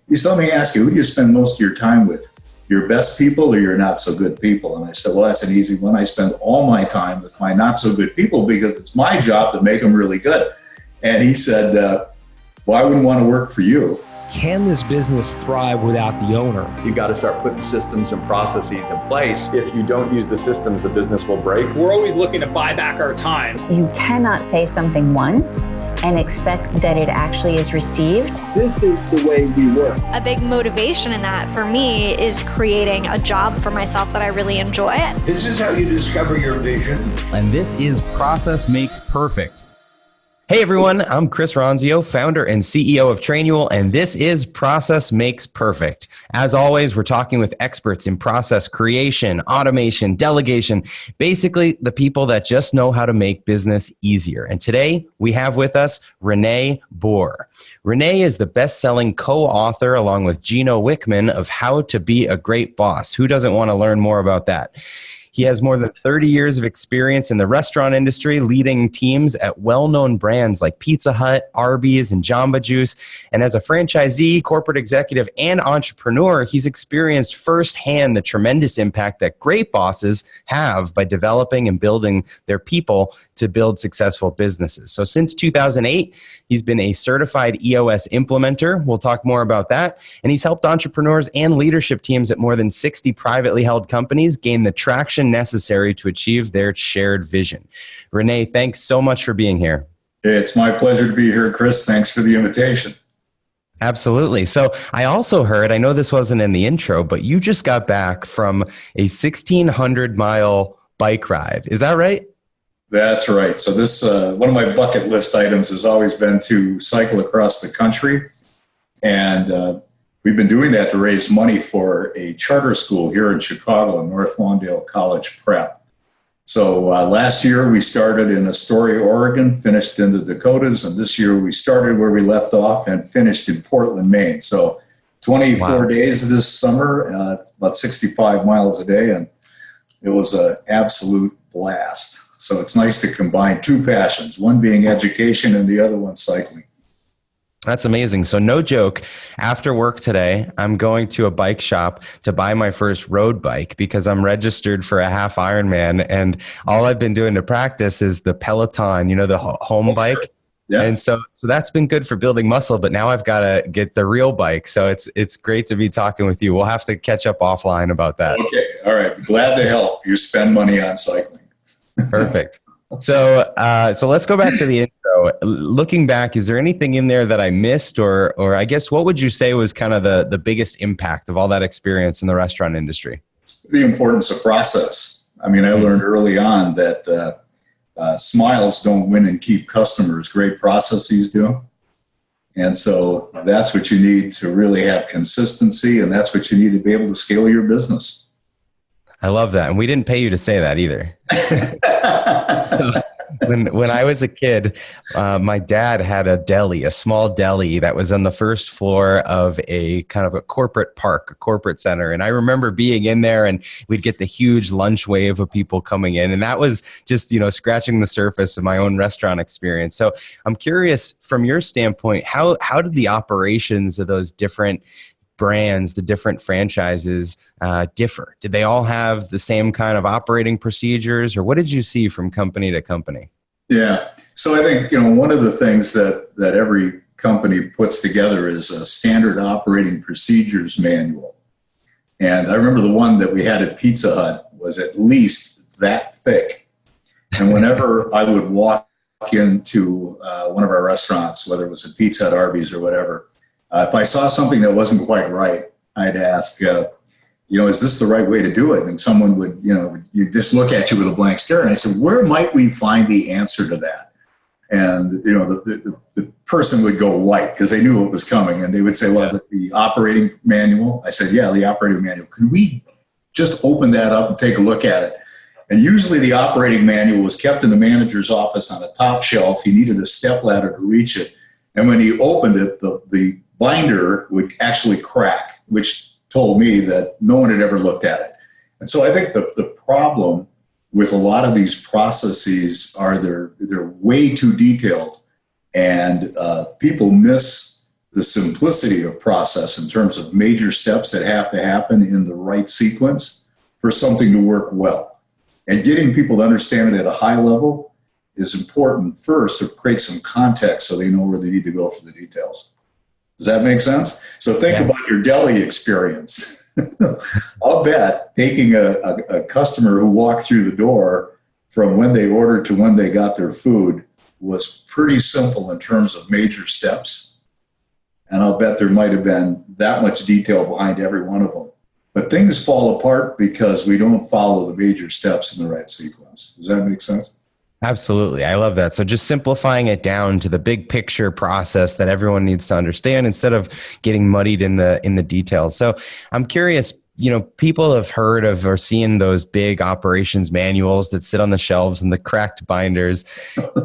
he said, let me ask you, who do you spend most of your time with? Your best people or your not so good people? And I said, well, that's an easy one. I spend all my time with my not so good people because it's my job to make them really good. And he said, well, I wouldn't want to work for you. Can this business thrive without the owner? You got to start putting systems and processes in place. If you don't use the systems, the business will break. We're always looking to buy back our time. You cannot say something once and expect that it actually is received. This is the way we work. A big motivation in that for me is creating a job for myself that I really enjoy. This is how you discover your vision. And this is Process Makes Perfect. Hey everyone, I'm Chris Ronzio, founder and CEO of Trainual, and this is Process Makes Perfect. As always, we're talking with experts in process creation, automation, delegation, basically the people that just know how to make business easier. And today we have with us René Boer. René is the best-selling co-author along with Gino Wickman of How to Be a Great Boss. Who doesn't want to learn more about that? He has more than 30 years of experience in the restaurant industry, leading teams at well-known brands like Pizza Hut, Arby's, and Jamba Juice. And as a franchisee, corporate executive, and entrepreneur, he's experienced firsthand the tremendous impact that great bosses have by developing and building their people to build successful businesses. So since 2008, he's been a certified EOS implementer. We'll talk more about that. And he's helped entrepreneurs and leadership teams at more than 60 privately held companies gain the traction necessary to achieve their shared vision. René, thanks so much for being here. It's my pleasure to be here, Chris. Thanks for the invitation. Absolutely. So I also heard, I know this wasn't in the intro, but you just got back from a 1,600-mile bike ride. Is that right? That's right. So this, one of my bucket list items has always been to cycle across the country. And we've been doing that to raise money for a charter school here in Chicago, North Lawndale College Prep. So last year we started in Astoria, Oregon, finished in the Dakotas, and this year we started where we left off and finished in Portland, Maine. So 24 days this summer, about 65 miles a day, and it was an absolute blast. So it's nice to combine two passions, one being education and the other one cycling. That's amazing. So no joke, after work today, I'm going to a bike shop to buy my first road bike because I'm registered for a half Ironman. And all I've been doing to practice is the Peloton, the home bike. Yeah. And so that's been good for building muscle, but now I've got to get the real bike. So it's great to be talking with you. We'll have to catch up offline about that. Okay. All right. Glad to help you spend money on cycling. Perfect. So let's go back to the intro. Looking back, is there anything in there that I missed, or I guess what would you say was kind of the biggest impact of all that experience in the restaurant industry? The importance of process. I mean, I learned early on that smiles don't win and keep customers. Great processes do. And so that's what you need to really have consistency, and that's what you need to be able to scale your business. I love that. And we didn't pay you to say that either. When I was a kid, my dad had a small deli that was on the first floor of a kind of a corporate park, a corporate center. And I remember being in there and we'd get the huge lunch wave of people coming in. And that was just, scratching the surface of my own restaurant experience. So I'm curious, from your standpoint, how did the operations of those different brands, the different franchises differ? Did they all have the same kind of operating procedures, or what did you see from company to company? Yeah. So I think, one of the things that every company puts together is a standard operating procedures manual. And I remember the one that we had at Pizza Hut was at least that thick. And whenever I would walk into one of our restaurants, whether it was a Pizza Hut, Arby's, or whatever, if I saw something that wasn't quite right, I'd ask, is this the right way to do it? And someone would, you just look at you with a blank stare. And I said, where might we find the answer to that? And, the person would go white because they knew what was coming. And they would say, well, the operating manual. I said, yeah, the operating manual. Could we just open that up and take a look at it? And usually the operating manual was kept in the manager's office on a top shelf. He needed a stepladder to reach it. And when he opened it, the binder would actually crack, which told me that no one had ever looked at it. And so I think the problem with a lot of these processes are they're way too detailed, and people miss the simplicity of process in terms of major steps that have to happen in the right sequence for something to work well. And getting people to understand it at a high level is important first to create some context so they know where they need to go for the details. Does that make sense? So think about your deli experience. I'll bet taking a customer who walked through the door from when they ordered to when they got their food was pretty simple in terms of major steps. And I'll bet there might have been that much detail behind every one of them. But things fall apart because we don't follow the major steps in the right sequence. Does that make sense? Absolutely. I love that. So just simplifying it down to the big picture process that everyone needs to understand instead of getting muddied in the details. So I'm curious, people have heard of or seen those big operations manuals that sit on the shelves and the cracked binders.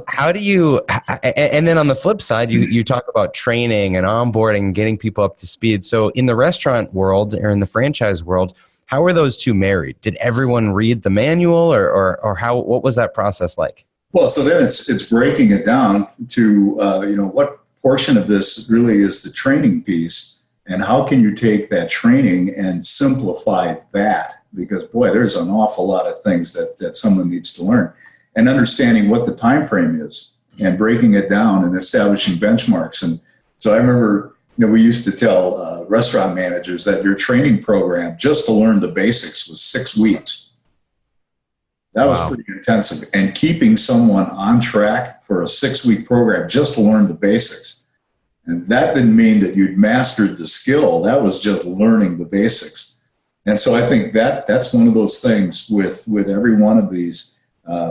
How do you, and then on the flip side, you talk about training and onboarding, getting people up to speed. So in the restaurant world or in the franchise world, how are those two married? Did everyone read the manual or how, what was that process like? Well, so then it's breaking it down to, what portion of this really is the training piece and how can you take that training and simplify that? Because boy, there's an awful lot of things that someone needs to learn and understanding what the time frame is and breaking it down and establishing benchmarks. And so I remember, we used to tell restaurant managers that your training program just to learn the basics was 6 weeks. That was pretty intensive. And keeping someone on track for a 6-week program just to learn the basics. And that didn't mean that you'd mastered the skill. That was just learning the basics. And so I think that's one of those things with every one of these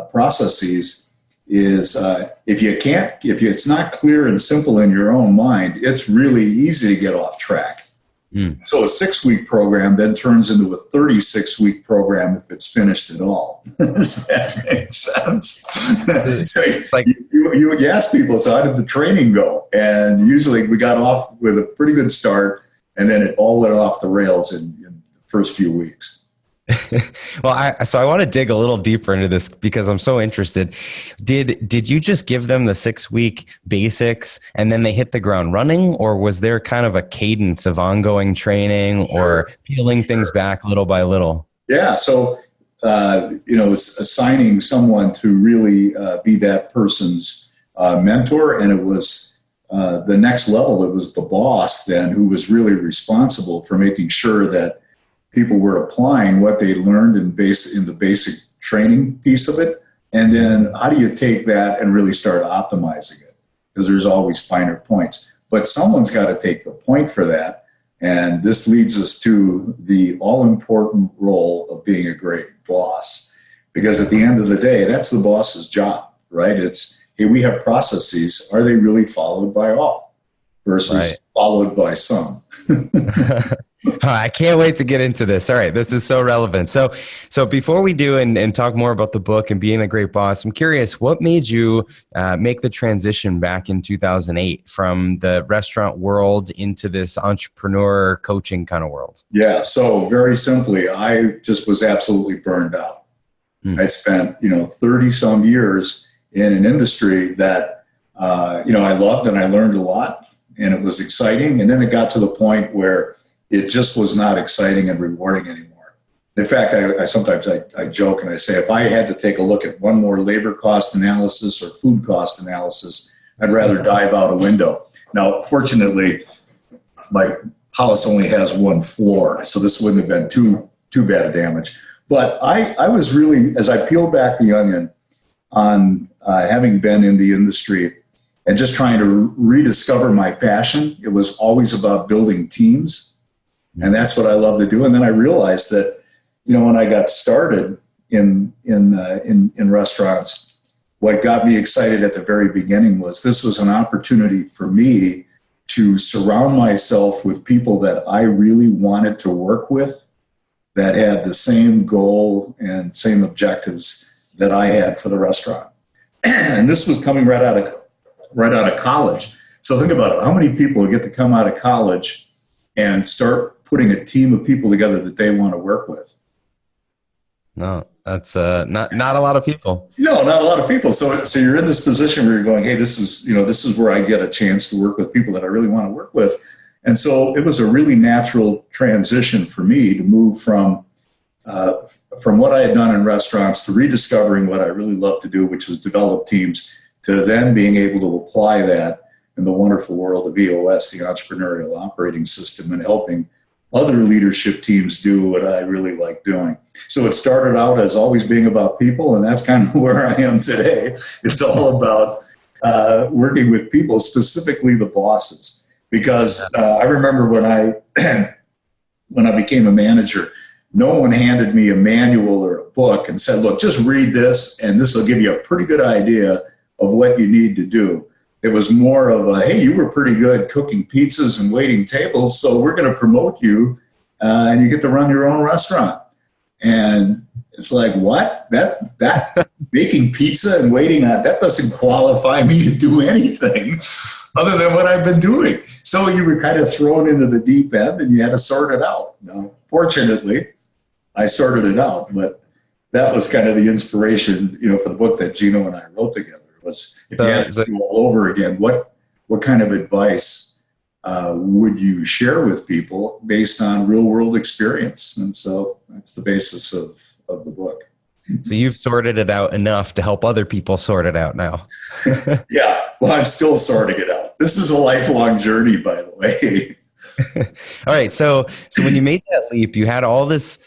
processes is if it's not clear and simple in your own mind, it's really easy to get off track. So a 6-week program then turns into a 36-week program if it's finished at all. Does that make sense? So you ask people, so how did the training go? And usually we got off with a pretty good start, and then it all went off the rails in the first few weeks. Well, I want to dig a little deeper into this because I'm so interested. Did you just give them the 6-week basics and then they hit the ground running, or was there kind of a cadence of ongoing training or peeling things back little by little? Yeah. So, it's assigning someone to really be that person's mentor, and it was the next level. It was the boss then who was really responsible for making sure that people were applying what they learned in the basic training piece of it. And then how do you take that and really start optimizing it? Because there's always finer points. But someone's got to take the point for that. And this leads us to the all-important role of being a great boss. Because at the end of the day, that's the boss's job, right? It's, hey, we have processes. Are they really followed by all versus followed by some? I can't wait to get into this. All right. This is so relevant. So before we do and talk more about the book and being a great boss, I'm curious, what made you make the transition back in 2008 from the restaurant world into this entrepreneur coaching kind of world? Yeah. So very simply, I just was absolutely burned out. I spent, 30 some years in an industry that, I loved and I learned a lot and it was exciting. And then it got to the point where it just was not exciting and rewarding anymore. In fact, I sometimes joke and I say, if I had to take a look at one more labor cost analysis or food cost analysis, I'd rather dive out a window. Now, fortunately, my house only has one floor, so this wouldn't have been too bad a damage. But I was really, as I peeled back the onion on having been in the industry and just trying to rediscover my passion, it was always about building teams. And that's what I love to do. And then I realized that, when I got started in restaurants, what got me excited at the very beginning was this was an opportunity for me to surround myself with people that I really wanted to work with, that had the same goal and same objectives that I had for the restaurant. And this was coming right out of college. So think about it. How many people get to come out of college and start putting a team of people together that they want to work with? No, that's not a lot of people. No, not a lot of people. So you're in this position where you're going, hey, this is where I get a chance to work with people that I really want to work with. And so it was a really natural transition for me to move from what I had done in restaurants to rediscovering what I really love to do, which was develop teams, to then being able to apply that in the wonderful world of EOS, the entrepreneurial operating system, and helping other leadership teams do what I really like doing. So it started out as always being about people, and that's kind of where I am today. It's all about working with people, specifically the bosses. Because I remember when I became a manager, no one handed me a manual or a book and said, look, just read this, and this will give you a pretty good idea of what you need to do. It was more of a, hey, you were pretty good cooking pizzas and waiting tables, so we're going to promote you, and you get to run your own restaurant. And it's like, what? That making pizza and waiting on, that doesn't qualify me to do anything other than what I've been doing. So you were kind of thrown into the deep end, and you had to sort it out. Now, fortunately, I sorted it out, but that was kind of the inspiration, for the book that Gino and I wrote together. Was, if you had to do all over again, what kind of advice would you share with people based on real world experience? And so that's the basis of the book. So you've sorted it out enough to help other people sort it out now. Yeah, well, I'm still sorting it out. This is a lifelong journey, by the way. All right. So when you made that leap, you had all this,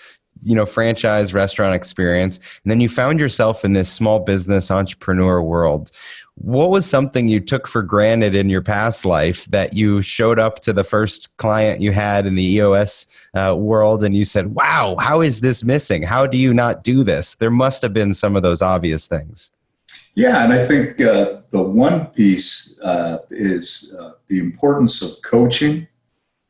franchise restaurant experience, and then you found yourself in this small business entrepreneur world. What was something you took for granted in your past life that you showed up to the first client you had in the EOS world and you said, wow, how is this missing? How do you not do this? There must have been some of those obvious things. Yeah, and I think the one piece is the importance of coaching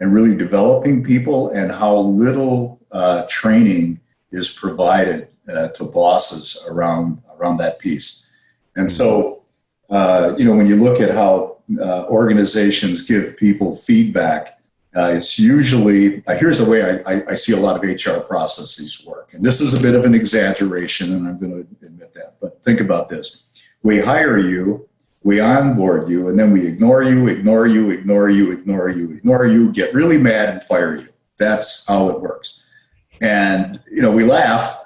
and really developing people, and how little training is provided to bosses around that piece. And so, when you look at how organizations give people feedback, it's usually, here's the way I see a lot of HR processes work. And this is a bit of an exaggeration, and I'm going to admit that. But think about this. We hire you, we onboard you, and then we ignore you, get really mad and fire you. That's how it works. And, we laugh,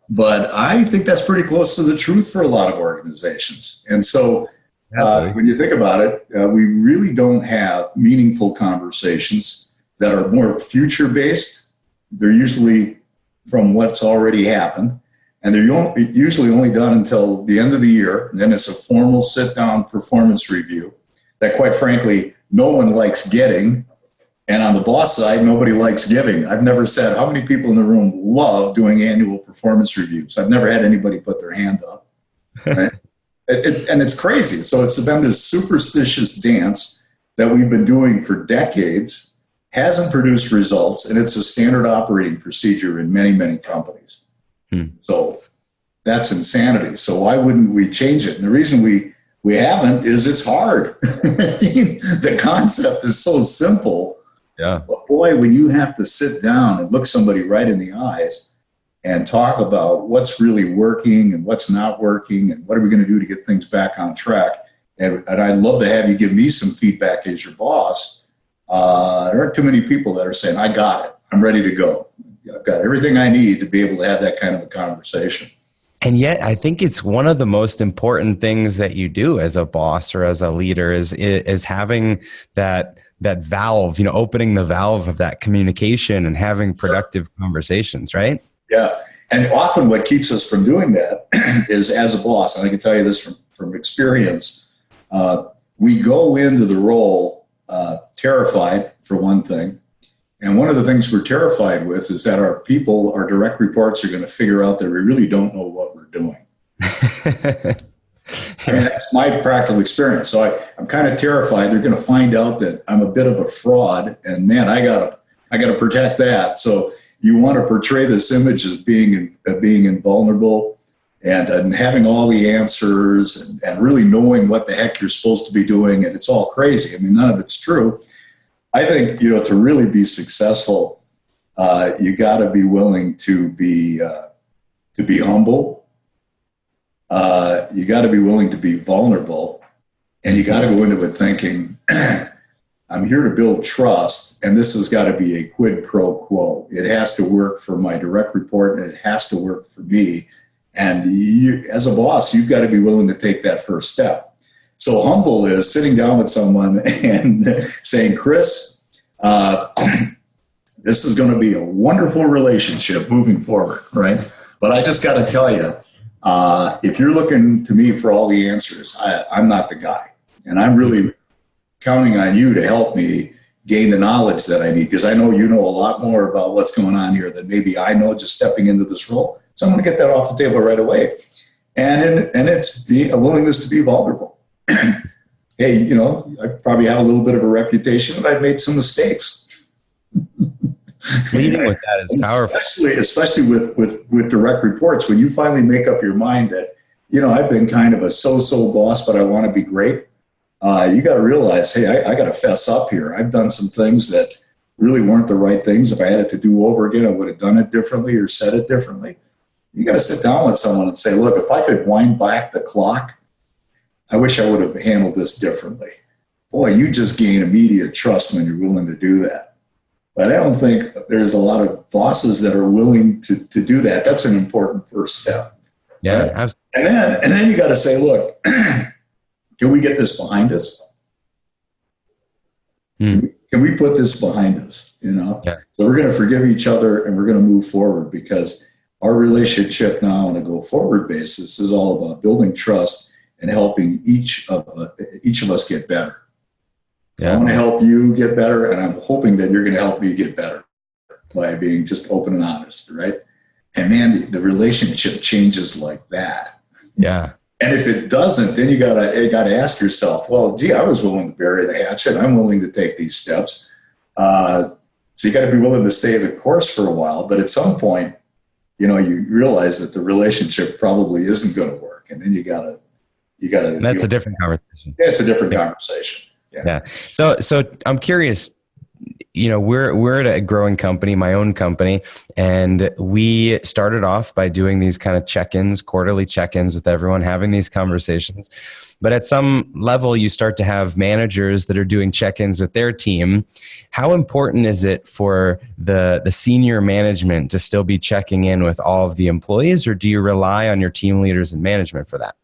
but I think that's pretty close to the truth for a lot of organizations. And so when you think about it, we really don't have meaningful conversations that are more future-based. They're usually from what's already happened. And they're usually only done until the end of the year. And then it's a formal sit-down performance review that, quite frankly, no one likes getting. And on the boss side, nobody likes giving. I've never said how many people in the room love doing annual performance reviews. I've never had anybody put their hand up. Right? And it's crazy. So it's been this superstitious dance that we've been doing for decades, hasn't produced results, and it's a standard operating procedure in many, many companies. So that's insanity. So why wouldn't we change it? And the reason we haven't is it's hard. The concept is so simple. Yeah. But boy, when you have to sit down and look somebody right in the eyes and talk about what's really working and what's not working and what are we going to do to get things back on track. And I'd love to have you give me some feedback as your boss. There aren't too many people that are saying, I got it. I'm ready to go. I've got everything I need to be able to have that kind of a conversation. And yet I think it's one of the most important things that you do as a boss or as a leader is having that valve, opening the valve of that communication and having productive conversations, right? Yeah. And often what keeps us from doing that is, as a boss, and I can tell you this from experience, we go into the role terrified, for one thing. And one of the things we're terrified with is that our direct reports, are going to figure out that we really don't know what we're doing. I mean, that's my practical experience. So I'm kind of terrified they're going to find out that I'm a bit of a fraud, and man, I gotta protect that. So you want to portray this image as being invulnerable and having all the answers and really knowing what the heck you're supposed to be doing, and it's all crazy. I mean, none of it's true. I think, to really be successful, you got to be willing to be to be humble. You got to be willing to be vulnerable, and you got to go into it thinking, I'm here to build trust, and this has got to be a quid pro quo. It has to work for my direct report, and it has to work for me. And you, as a boss, you've got to be willing to take that first step. So humble is sitting down with someone and saying, Chris, this is going to be a wonderful relationship moving forward, right? But I just got to tell you, if you're looking to me for all the answers, I'm not the guy. And I'm really counting on you to help me gain the knowledge that I need, because I know you know a lot more about what's going on here than maybe I know just stepping into this role. So I'm going to get that off the table right away. And it's a willingness to be vulnerable. Hey, you know, I probably have a little bit of a reputation, and I've made some mistakes. Leading with that is powerful. Especially with direct reports, when you finally make up your mind that, you know, I've been kind of a so-so boss, but I want to be great. You got to realize, hey, I got to fess up here. I've done some things that really weren't the right things. If I had it to do over again, I would have done it differently or said it differently. You got to sit down with someone and say, look, if I could wind back the clock, I wish I would have handled this differently. Boy, you just gain immediate trust when you're willing to do that. But I don't think there's a lot of bosses that are willing to do that. That's an important first step. Yeah. Right? And then you got to say, look, can we get this behind us? Can we put this behind us? You know, yeah. So we're going to forgive each other, and we're going to move forward, because our relationship now on a go forward basis is all about building trust and helping each of us get better. So Yeah. I want to help you get better, and I'm hoping that you're going to help me get better by being just open and honest, right? And man, the relationship changes like that. Yeah. And if it doesn't, then you gotta ask yourself, well, gee, I was willing to bury the hatchet. I'm willing to take these steps. So you got to be willing to stay the course for a while. But at some point, you know, you realize that the relationship probably isn't going to work, and then you gotta. And that's a different conversation. Yeah, it's a different conversation. Yeah. So I'm curious. You know, we're at a growing company, my own company, and we started off by doing these kind of check-ins, quarterly check-ins with everyone, having these conversations. But at some level, you start to have managers that are doing check-ins with their team. How important is it for the senior management to still be checking in with all of the employees, or do you rely on your team leaders and management for that?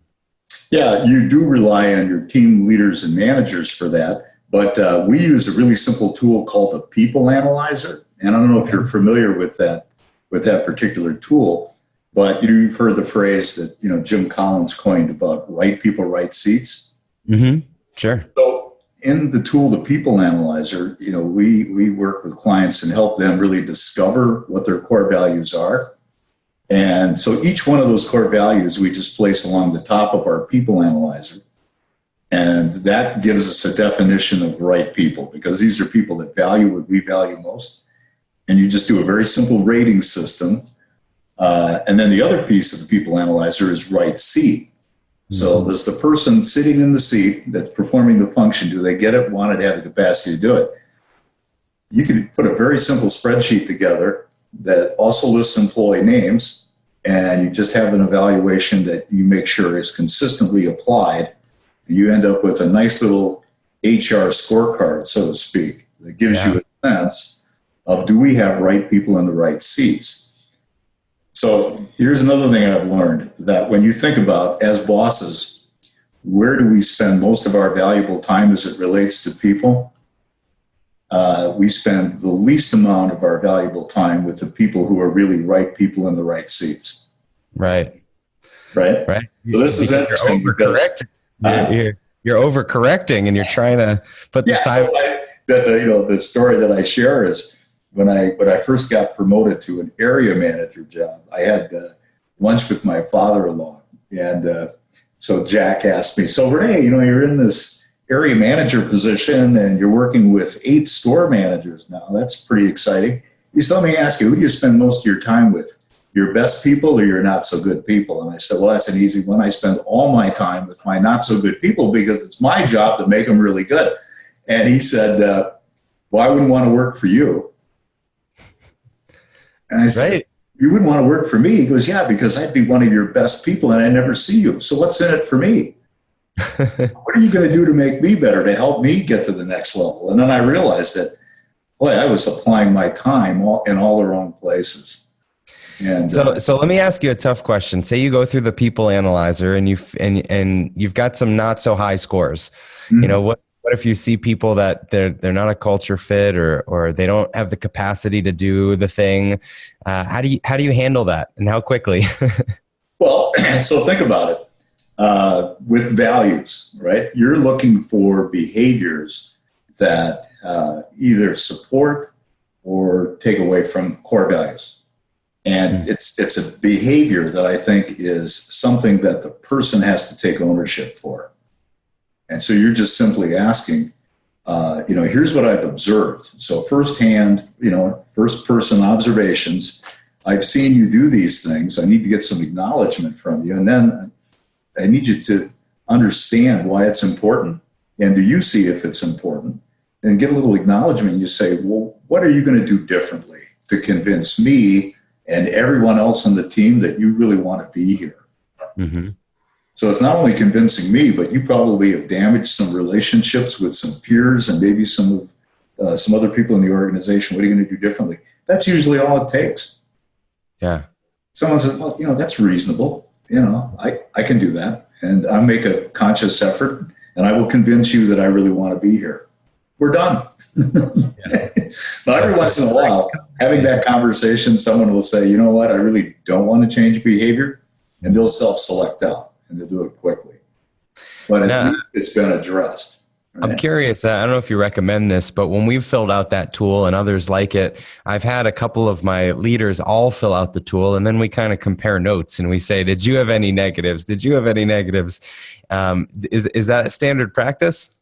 Yeah, you do rely on your team leaders and managers for that. But we use a really simple tool called the People Analyzer. And I don't know if you're familiar with that particular tool, but you've heard the phrase that, you know, Jim Collins coined about right people, right seats. Mm-hmm. Sure. So in the tool, the People Analyzer, you know, we work with clients and help them really discover what their core values are. And so each one of those core values we just place along the top of our People Analyzer. And that gives us a definition of right people, because these are people that value what we value most. And you just do a very simple rating system. And then the other piece of the People Analyzer is right seat. So does the person sitting in the seat that's performing the function, do they get it, want it, have the capacity to do it? You can put a very simple spreadsheet together that also lists employee names, and you just have an evaluation that you make sure is consistently applied. You end up with a nice little HR scorecard, so to speak, that gives you a sense of, do we have right people in the right seats? So here's another thing I've learned, that when you think about, as bosses, where do we spend most of our valuable time as it relates to people? We spend the least amount of our valuable time with the people who are really right people in the right seats. Right. So this is interesting because you're overcorrecting, and you're trying to put the time. So the story that I share is when I first got promoted to an area manager job, I had lunch with my father-in-law, and so Jack asked me, "So Rene, you know, you're in this area manager position, and you're working with 8 store managers now. That's pretty exciting." He said, "Let me ask you, who do you spend most of your time with? Your best people or your not so good people?" And I said, "Well, that's an easy one. I spend all my time with my not so good people, because it's my job to make them really good." And he said, "Well, I wouldn't want to work for you." And I said, you wouldn't want to work for me. He goes, yeah, because I'd be one of your best people and I never see you. So what's in it for me? What are you going to do to make me better, to help me get to the next level? And then I realized that, boy, I was applying my time in all the wrong places. And so let me ask you a tough question. Say you go through the people analyzer and you've got some not so high scores. Mm-hmm. You know, what if you see people that they're not a culture fit or they don't have the capacity to do the thing? How do you handle that, and how quickly? Well, so think about it. With values, right? You're looking for behaviors that either support or take away from core values. And it's a behavior that I think is something that the person has to take ownership for. And so you're just simply asking, here's what I've observed. So firsthand, first person observations, I've seen you do these things. I need to get some acknowledgement from you. And then I need you to understand why it's important. And do you see if it's important? And get a little acknowledgement. You say, well, what are you going to do differently to convince me and everyone else on the team that you really want to be here? Mm-hmm. So it's not only convincing me, but you probably have damaged some relationships with some peers and maybe some other people in the organization. What are you going to do differently? That's usually all it takes. Yeah. Someone says, well, that's reasonable. I can do that. And I'll make a conscious effort and I will convince you that I really want to be here. We're done. But every once in a while, having that conversation, someone will say, you know what, I really don't want to change behavior. And they'll self-select out and they'll do it quickly. But it's been addressed. Right? I'm curious. I don't know if you recommend this, but when we've filled out that tool and others like it, I've had a couple of my leaders all fill out the tool, and then we kind of compare notes and we say, did you have any negatives? Did you have any negatives? Is that a standard practice?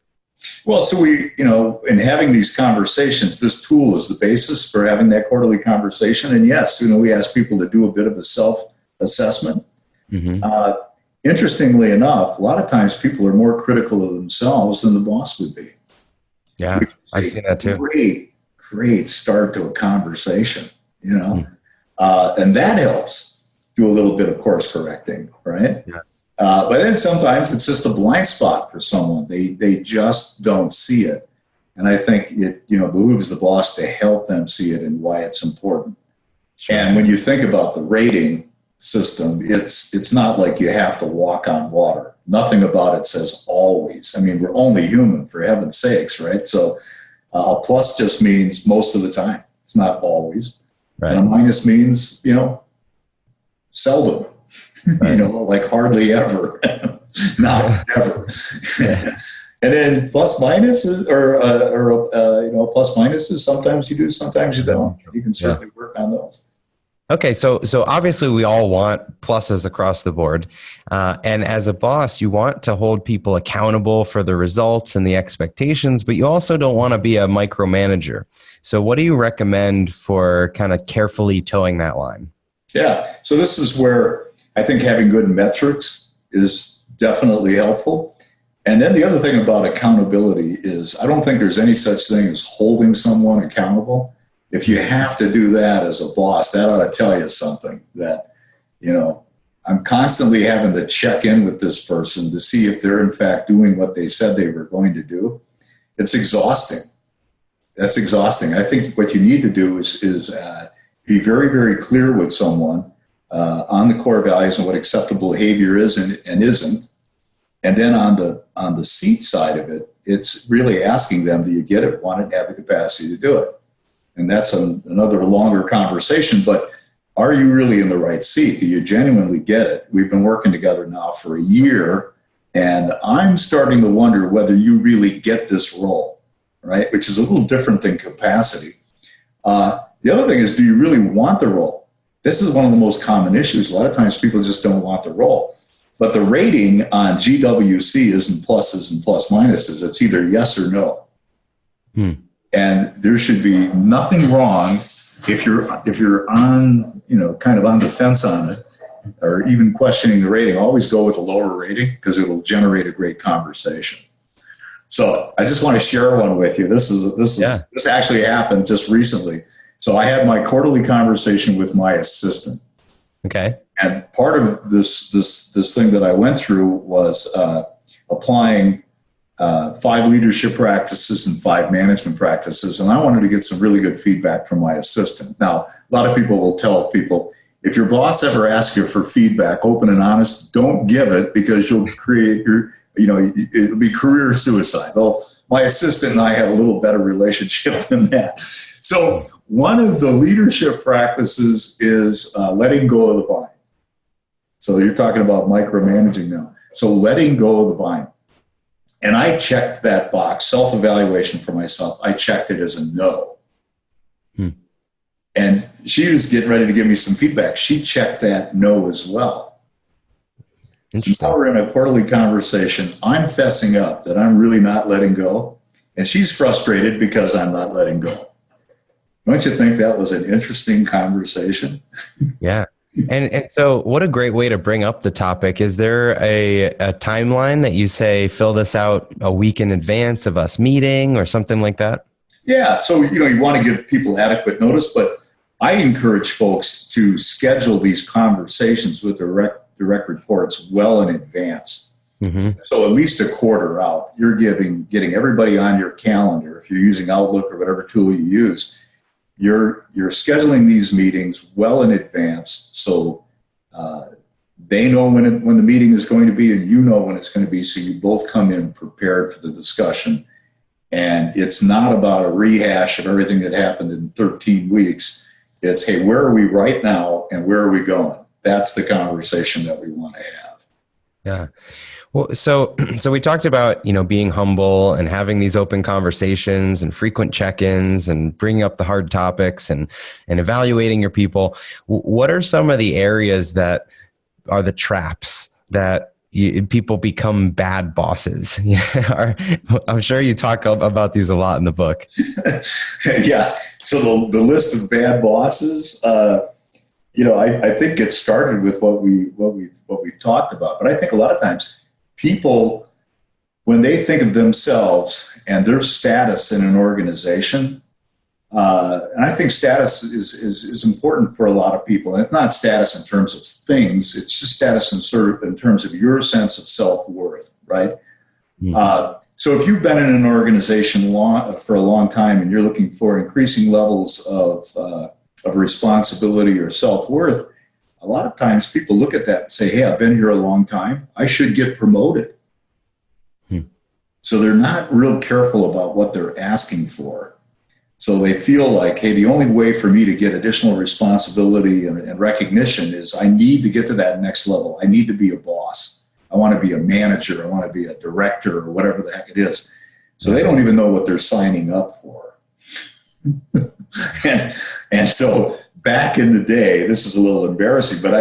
Well, so in having these conversations, this tool is the basis for having that quarterly conversation. And yes, we ask people to do a bit of a self-assessment. Mm-hmm. Interestingly enough, a lot of times people are more critical of themselves than the boss would be. Yeah, I've seen that too. Great start to a conversation, and that helps do a little bit of course correcting, right? Yeah. But then sometimes it's just a blind spot for someone. They just don't see it. And I think it behooves the boss to help them see it and why it's important. Sure. And when you think about the rating system, it's not like you have to walk on water. Nothing about it says always. I mean, we're only human, for heaven's sakes, right? So a plus just means most of the time. It's not always. Right. And a minus means, seldom. Right. Like hardly ever, not ever. And then plus minus plus minuses. Sometimes you do, sometimes you don't. You can certainly work on those. Okay, so obviously we all want pluses across the board, and as a boss, you want to hold people accountable for the results and the expectations, but you also don't want to be a micromanager. So, what do you recommend for kind of carefully towing that line? Yeah, so this is where I think having good metrics is definitely helpful. And then the other thing about accountability is I don't think there's any such thing as holding someone accountable. If you have to do that as a boss, that ought to tell you something that, I'm constantly having to check in with this person to see if they're in fact doing what they said they were going to do. It's exhausting. That's exhausting. I think what you need to do is be very, very clear with someone on the core values and what acceptable behavior is and isn't. And then on the seat side of it, it's really asking them, do you get it, want it, have the capacity to do it? And that's another longer conversation, but are you really in the right seat? Do you genuinely get it? We've been working together now for a year, and I'm starting to wonder whether you really get this role, right? Which is a little different than capacity. The other thing is, do you really want the role? This is one of the most common issues. A lot of times people just don't want the role. But the rating on GWC isn't pluses and plus minuses. It's either yes or no. And there should be nothing wrong if you're on, kind of on the fence on it, or even questioning the rating. Always go with a lower rating because it will generate a great conversation. So I just want to share one with you. This actually happened just recently. So I had my quarterly conversation with my assistant. Okay. And part of this thing that I went through was applying 5 leadership practices and 5 management practices. And I wanted to get some really good feedback from my assistant. Now, a lot of people will tell people, if your boss ever asks you for feedback, open and honest, don't give it, because you'll create it'll be career suicide. Well, my assistant and I had a little better relationship than that. So one of the leadership practices is letting go of the vine. So you're talking about micromanaging now. So letting go of the vine. And I checked that box, self-evaluation for myself. I checked it as a no. And she was getting ready to give me some feedback. She checked that no as well. So now we're in a quarterly conversation. I'm fessing up that I'm really not letting go. And she's frustrated because I'm not letting go. Don't you think that was an interesting conversation? Yeah. And so what a great way to bring up the topic. Is there a timeline that you say, fill this out a week in advance of us meeting or something like that? Yeah. So, you want to give people adequate notice, but I encourage folks to schedule these conversations with direct reports well in advance. Mm-hmm. So at least a quarter out, you're getting everybody on your calendar. If you're using Outlook or whatever tool you use, you're scheduling these meetings well in advance, so they know when the meeting is going to be, and you know when it's going to be, so you both come in prepared for the discussion. And it's not about a rehash of everything that happened in 13 weeks. It's, hey, where are we right now and where are we going? That's the conversation that we want to have. Yeah. Well, so we talked about, being humble and having these open conversations and frequent check-ins and bringing up the hard topics and evaluating your people. What are some of the areas that are the traps that people become bad bosses? I'm sure you talk about these a lot in the book. Yeah. So the list of bad bosses, I think it started with what we've talked about. But I think a lot of times people, when they think of themselves and their status in an organization, and I think status is important for a lot of people. And it's not status in terms of things; it's just status in terms of your sense of self-worth, right? Mm-hmm. So if you've been in an organization for a long time and you're looking for increasing levels of responsibility or self-worth, a lot of times people look at that and say, hey, I've been here a long time. I should get promoted. So they're not real careful about what they're asking for. So they feel like, hey, the only way for me to get additional responsibility and recognition is I need to get to that next level. I need to be a boss. I want to be a manager. I want to be a director or whatever the heck it is. So they don't even know what they're signing up for. and so back in the day, this is a little embarrassing, but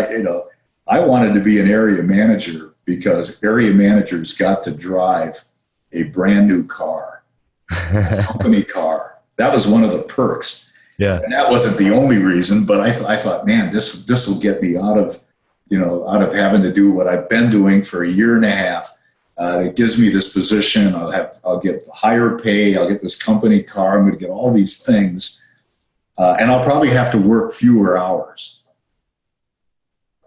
I wanted to be an area manager because area managers got to drive a brand new car, a company car. That was one of the perks. Yeah. And that wasn't the only reason, but I thought, man, this will get me out of having to do what I've been doing for a year and a half. It gives me this position. I'll get higher pay. I'll get this company car. I'm going to get all these things. And I'll probably have to work fewer hours.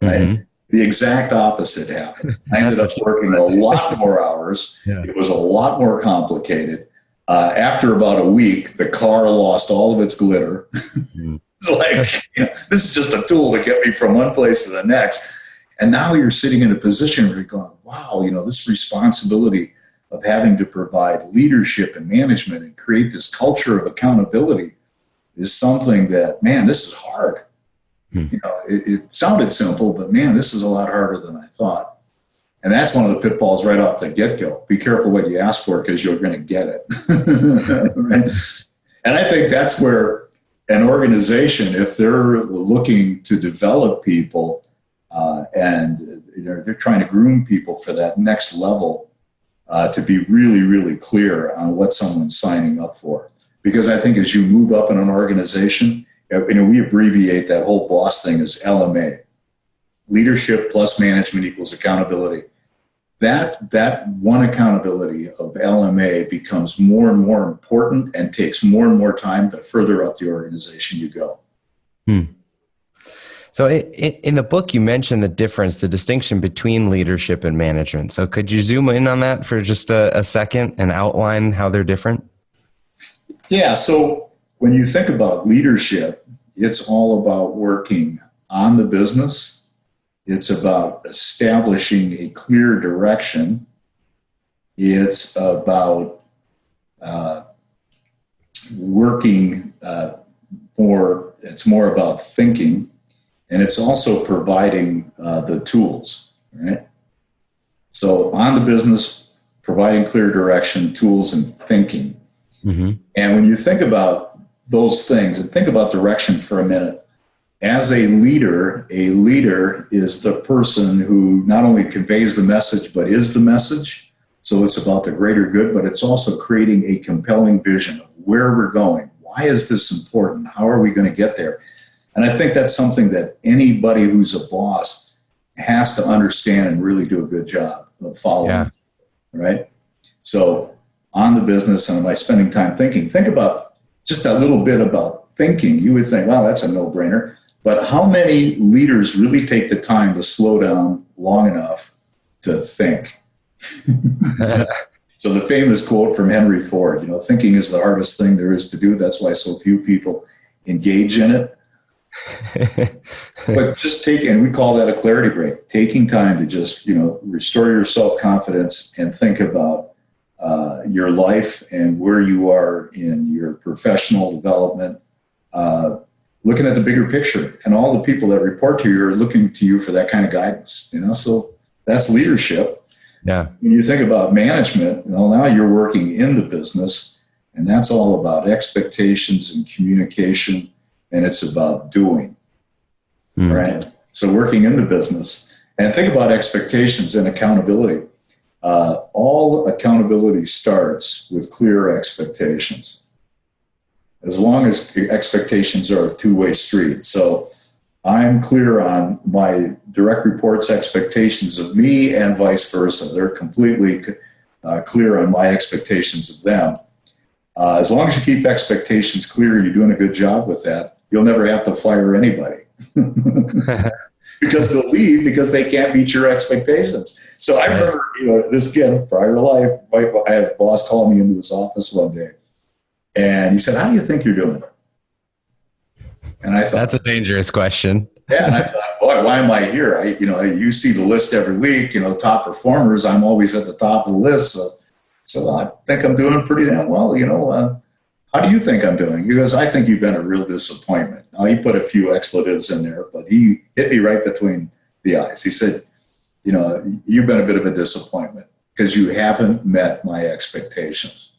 Right? Mm-hmm. The exact opposite happened. I ended up working a lot more hours. Yeah. It was a lot more complicated. After about a week, the car lost all of its glitter. This is just a tool to get me from one place to the next. And now you're sitting in a position where you're going, wow, this responsibility of having to provide leadership and management and create this culture of accountability is something that, man, this is hard. It sounded simple, but man, this is a lot harder than I thought. And that's one of the pitfalls right off the get-go. Be careful what you ask for because you're going to get it. Right? And I think that's where an organization, if they're looking to develop people and they're trying to groom people for that next level, to be really, really clear on what someone's signing up for. Because I think as you move up in an organization, we abbreviate that whole boss thing as LMA. Leadership plus management equals accountability. that one accountability of LMA becomes more and more important and takes more and more time the further up the organization you go. So in the book, you mentioned the distinction between leadership and management. So could you zoom in on that for just a second and outline how they're different? Yeah. So when you think about leadership, it's all about working on the business. It's about establishing a clear direction. It's about working it's more about thinking, and it's also providing the tools, right? So on the business, providing clear direction, tools, and thinking. Mm-hmm. And when you think about those things, and think about direction for a minute, as a leader is the person who not only conveys the message, but is the message. So it's about the greater good, but it's also creating a compelling vision of where we're going. Why is this important? How are we going to get there? And I think that's something that anybody who's a boss has to understand and really do a good job of following. Yeah. Right? So on the business, and am I spending time thinking? Think about just a little bit about thinking. You would think, wow, that's a no-brainer. But how many leaders really take the time to slow down long enough to think? So the famous quote from Henry Ford, thinking is the hardest thing there is to do. That's why so few people engage in it. But just and we call that a clarity break, taking time to just, restore your self-confidence and think about your life and where you are in your professional development, looking at the bigger picture, and all the people that report to you are looking to you for that kind of guidance, so that's leadership. Yeah. When you think about management, now you're working in the business, and that's all about expectations and communication, and it's about doing, right? So working in the business, and think about expectations and accountability. All accountability starts with clear expectations. As long as the expectations are a two-way street. So I'm clear on my direct reports' expectations of me and vice versa. They're completely clear on my expectations of them. As long as you keep expectations clear, you're doing a good job with that. You'll never have to fire anybody because they'll leave because they can't meet your expectations. So I remember, this again, prior to life, I had a boss call me into his office one day. And he said, "How do you think you're doing?" And I thought, that's a dangerous question. Yeah, and I thought, boy, why am I here? You see the list every week. Top performers. I'm always at the top of the list. So I think I'm doing pretty damn well. How do you think I'm doing? He goes, "I think you've been a real disappointment." Now he put a few expletives in there, but he hit me right between the eyes. He said, "You've been a bit of a disappointment because you haven't met my expectations."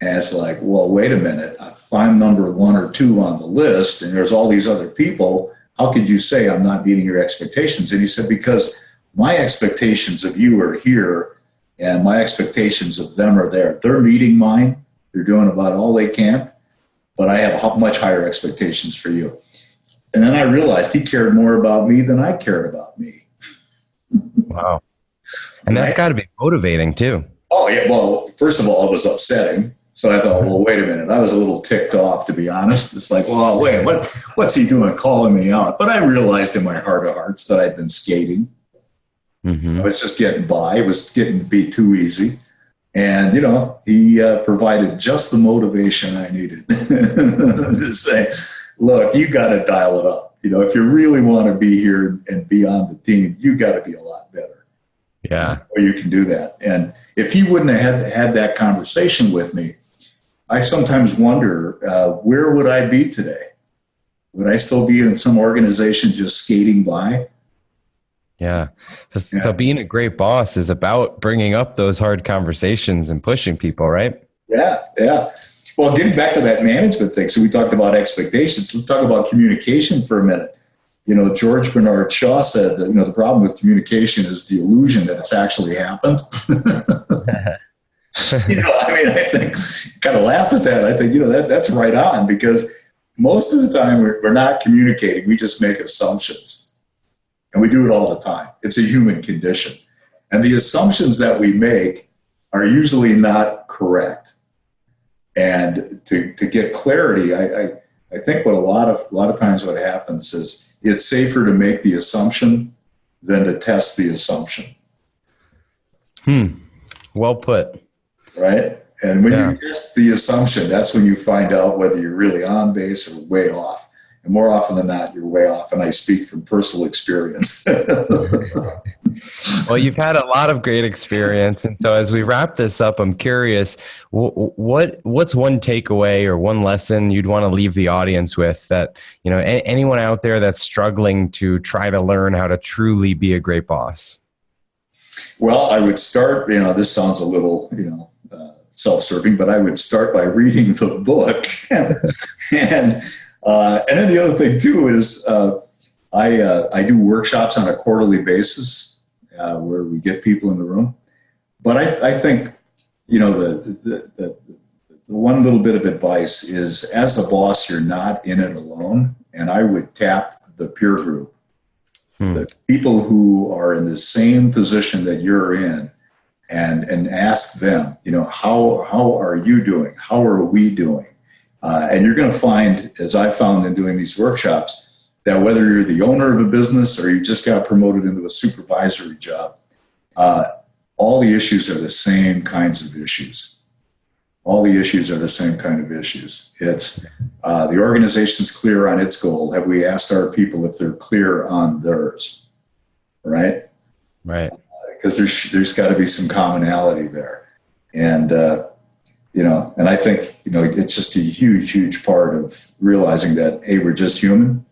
And it's like, well, wait a minute. If I'm number 1 or 2 on the list and there's all these other people, how could you say I'm not meeting your expectations? And he said, because my expectations of you are here and my expectations of them are there. They're meeting mine. They're doing about all they can, but I have much higher expectations for you. And then I realized he cared more about me than I cared about me. Wow. And that's got to be motivating too. Oh, yeah. Well, first of all, it was upsetting. So I thought, well, wait a minute. I was a little ticked off, to be honest. It's like, well, wait, what's he doing calling me out? But I realized in my heart of hearts that I'd been skating. I was just getting by. It was getting to be too easy. And, he provided just the motivation I needed to say, look, you got to dial it up. If you really want to be here and be on the team, you got to be a lot better. Yeah. Or you can do that. And if he wouldn't have had that conversation with me, I sometimes wonder, where would I be today? Would I still be in some organization just skating by? Yeah. So being a great boss is about bringing up those hard conversations and pushing people, right? Yeah. Well, getting back to that management thing. So we talked about expectations. Let's talk about communication for a minute. George Bernard Shaw said that, the problem with communication is the illusion that it's actually happened. I think, kind of laugh at that. I think, that's right on, because most of the time we're not communicating. We just make assumptions, and we do it all the time. It's a human condition. And the assumptions that we make are usually not correct. And to get clarity, I think what a lot of times what happens is it's safer to make the assumption than to test the assumption. Well put. Right? And when you test the assumption, that's when you find out whether you're really on base or way off. And more often than not, you're way off. And I speak from personal experience. Well, you've had a lot of great experience. And so as we wrap this up, I'm curious, what's one takeaway or one lesson you'd want to leave the audience with that, anyone out there that's struggling to try to learn how to truly be a great boss? Well, I would start, this sounds a little, self-serving, but I would start by reading the book. And then the other thing too is I do workshops on a quarterly basis where we get people in the room. But I think, the one little bit of advice is, as a boss, you're not in it alone. And I would tap the peer group, the people who are in the same position that you're in, and ask them, how are you doing? How are we doing? And you're going to find, as I found in doing these workshops, that whether you're the owner of a business or you just got promoted into a supervisory job, all the issues are the same kinds of issues. All the issues are the same kind of issues. It's the organization's clear on its goal. Have we asked our people if they're clear on theirs? Right? Right. Because there's got to be some commonality there. And, and I think, it's just a huge, huge part of realizing that, hey, we're just human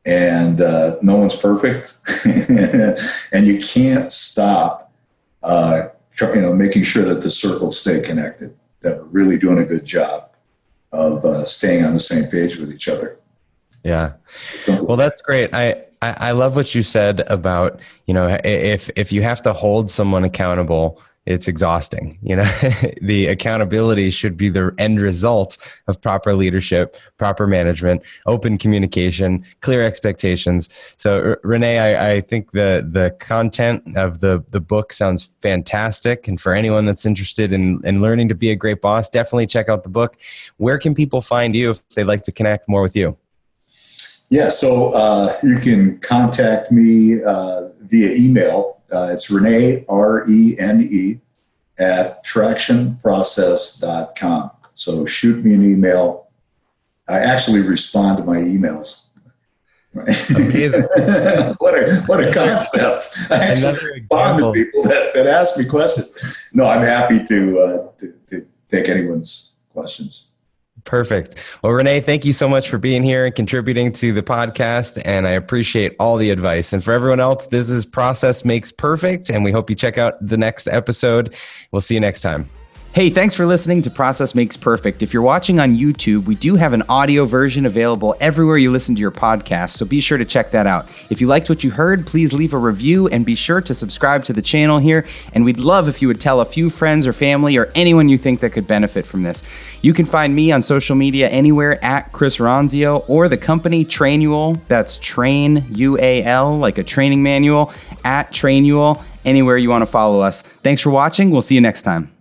and no one's perfect. And you can't stop, making sure that the circles stay connected, that we're really doing a good job of staying on the same page with each other. Yeah. Well, that's great. I love what you said about, if you have to hold someone accountable, it's exhausting. The accountability should be the end result of proper leadership, proper management, open communication, clear expectations. So Rene, I think the content of the book sounds fantastic. And for anyone that's interested in learning to be a great boss, definitely check out the book. Where can people find you if they'd like to connect more with you? Yeah, so you can contact me via email. It's Rene, Rene, at tractionprocess.com. So shoot me an email. I actually respond to my emails. Amazing. What a concept. I actually respond to people that ask me questions. No, I'm happy to take anyone's questions. Perfect. Well, Rene, thank you so much for being here and contributing to the podcast. And I appreciate all the advice. And for everyone else, this is Process Makes Perfect. And we hope you check out the next episode. We'll see you next time. Hey, thanks for listening to Process Makes Perfect. If you're watching on YouTube, we do have an audio version available everywhere you listen to your podcast, so be sure to check that out. If you liked what you heard, please leave a review and be sure to subscribe to the channel here. And we'd love if you would tell a few friends or family or anyone you think that could benefit from this. You can find me on social media anywhere at Chris Ronzio, or the company Trainual, that's Train UAL, like a training manual, at Trainual, anywhere you want to follow us. Thanks for watching. We'll see you next time.